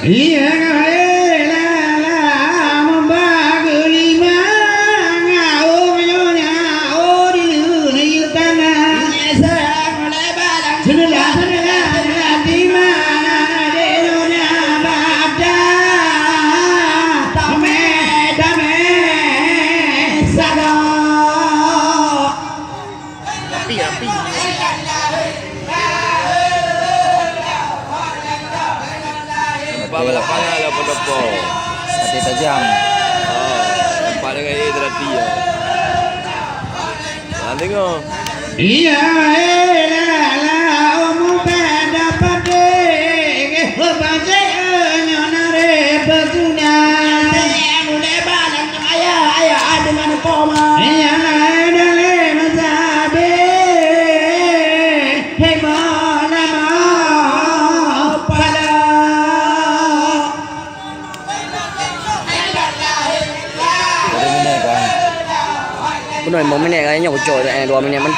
Iya la la membagi lima ngau nyonya ori ni tana sang lebaran sudah di mana de nyonya baca tame sada Rapi. Nampak balap pangal apa depo. Sate tajam. Oh, nampak dengan air terhati ya. Tengok. Iya la pada pade baca nyonya re betuna mulai balang ayah ada mana poma iya la dale masabe hey mana pada Cái này 1 minute cái nhậu trội này 2 minute mình